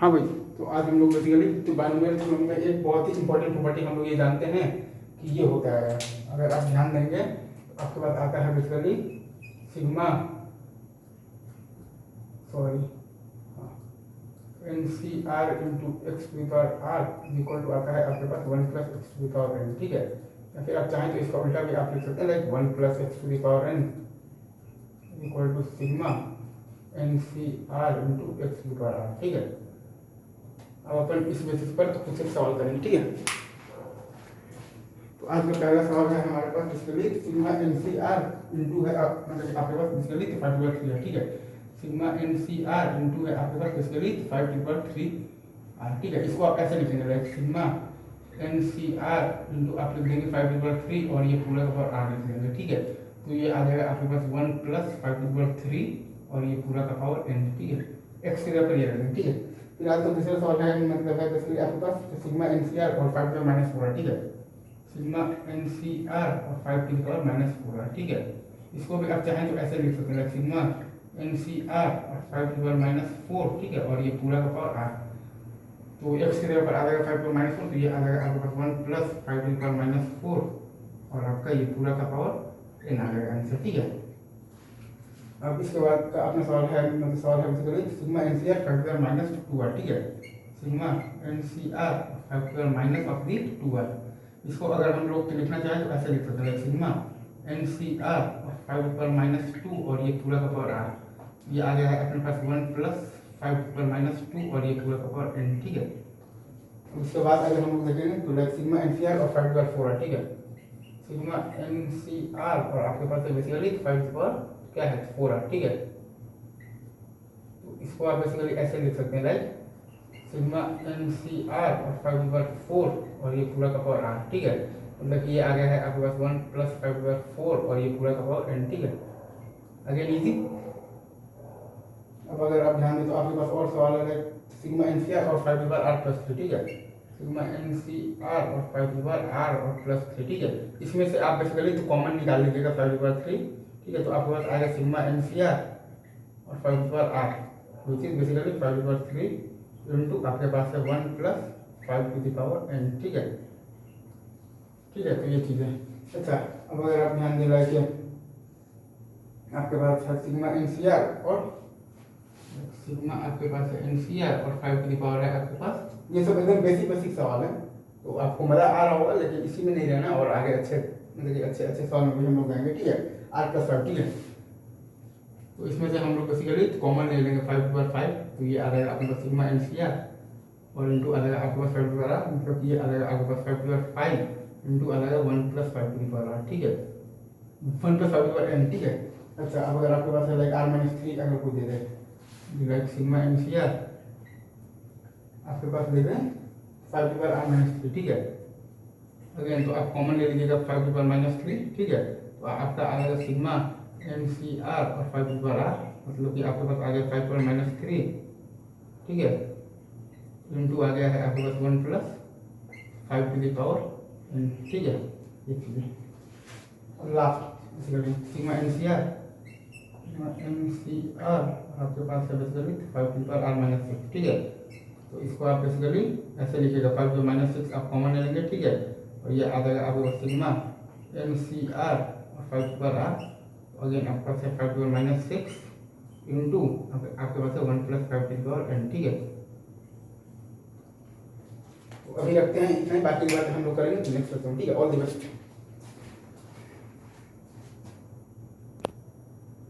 हाँ भाई, तो आज हम लोग बेसिकली तो बाइनोमियल थ्योरम में एक बहुत ही इंपॉर्टेंट प्रॉपर्टी हम लोग ये जानते हैं कि ये होता है, अगर आप ध्यान देंगे तो आपके पास आता है basically sigma N C are into X to the power R equal to आता है आपके पास 1 plus X to the power N, ठीक है। या फिर आप चाहें तो इसका उल्टा भी आप लिख सकते हैं, like 1 plus X to the power N equal to sigma N C are into X to the power R, ठीक है। अब अपन इस बेसिस पर तो कुछ एक सवाल करेंगे, ठीक है। तो आज का पहला सवाल है हमारे पास basically sigma N C are into है मतलब आपके पास बेसिकली 5/3 है, ठीक है। Sigma N C are into है आपके पास बेसिकली 5/3 आर, ठीक है। इसको आप ऐसे लिखेंगे, like sigma N C are into आप लिख देंगे 5/3 और ये पूरा का पावर आर लिख देंगे, ठीक है। तो ये आ जाएगा आपके पास 1 प्लस 5/3 और ये पूरा का पावर एन, ठीक है। एक्स की जगह पर ये रख देंगे, ठीक है। फिर आज तो दूसरा सवाल है, मतलब है बेसिकली आपके पास सिग्मा एन सी आर और 5/-4, ठीक है। सिग्मा एन सी आर और 5/-4, ठीक है। इसको भी आप चाहें तो ऐसे लिख सकते हैं, सिग्मा एन सी आर और 5/-4, ठीक है, और ये पूरा का पावर आर। तो एक्स की जगह पर आ जाएगा 5/-4, तो ये आ जाएगा आपके पास 1 प्लस 5/-4 और आपका ये पूरा का पावर एन आ जाएगा आंसर, ठीक है। अब इसके बाद का अपना सवाल है, मतलब सवाल है basically sigma N C r 5/-2r, ठीक है। Sigma N C r 5/-2r। इसको अगर हम लोग लिखना चाहें तो ऐसे लिख सकते हैं, सिग्मा एन सी आर 5/-2 और ये पूरा का पावर आर। ये आ गया है अपने पास 1 प्लस 5/-2 और ये पूरा का पावर एन, ठीक है। उसके बाद अगर हम लोग देखेंगे तो like sigma N C R और 5/4, ठीक है। सिग्मा एन सी आर और आपके पास बेसिकली 5 क्या है 4, ठीक है। तो इसको आप बेसिकली ऐसे लिख सकते हैं, like sigma N C R और 5/4 और ये पूरा का पावर आर, ठीक है। मतलब कि ये आ गया है आपके पास 1 प्लस 5/4 और ये पूरा का पावर एन, ठीक है। Again easy. अब अगर आप ध्यान दें तो आपके पास और सवाल है, सिग्मा एन सी आर और 5/r+3, ठीक है। सिग्मा एन सी आर और 5/r और +3, ठीक है। इसमें से आप बेसिकली तो कॉमन निकाल लीजिएगा 5/3, ठीक है। तो आपके पास आएगा सिग्मा एन सी आर और 5/r which is basically 5/3 into आपके पास है 1 प्लस 5/n, ठीक है, ठीक है। तो ये चीज़ है। अच्छा, अब अगर आप ध्यान दे रहा है कि आपके पास है सिग्मा एन सी आर और सिग्मा आपके पास है एन सी आर और 5 है आपके पास। ये सब एकदम बेसिक सवाल है, तो आपको मज़ा आ रहा होगा, लेकिन इसी में नहीं रहना और आगे अच्छे मतलब अच्छे सवाल में भी हम लोग जाएंगे, ठीक है। r+5, ठीक है। तो इसमें से हम लोग बेसिकली कॉमन ले लेंगे 5/5, तो ये आ जाएगा आपके पास सिग्मा एन सी आर और इंटू आ जाएगा आपके पास 5/r, मतलब ये आ जाएगा आपके पास 5/5 इंटू आ जाएगा 1 प्लस 5/r, ठीक है। 1 प्लस 5/n, ठीक है। अच्छा, अब अगर आपके पास है लाइक r-3 अगर कोई दे दे, like sigma N C R आपके पास दे दें 5/r-3, ठीक है। अगेन तो आप कॉमन ले लीजिएगा 5/-3, ठीक है। तो आपका आ जाएगा सिग्मा एन सी आर और 5/r, मतलब कि आपके पास आ गया 5/-3, ठीक है, इंटू आ गया है आपके पास 1 प्लस 5/n, ठीक है। ये चीज़ है। Last sigma N C R आपके पास है बेसिकली 5/r-6, ठीक है। तो इसको आप बेसिकली ऐसे लिखिएगा 5/-6 आप कॉमन ले लेंगे, ठीक है। और ये आ जाएगा आपके पास सिग्मा एन सी आर और 5/r, अगेन आपके पास है 5/-6 इंटू आपके पास है 1 प्लस 5/n, ठीक है। तो अभी रखते हैं इतना ही, बाकी की बात हम लोग करेंगे नेक्स्ट क्वेश्चन, ठीक है। All the best.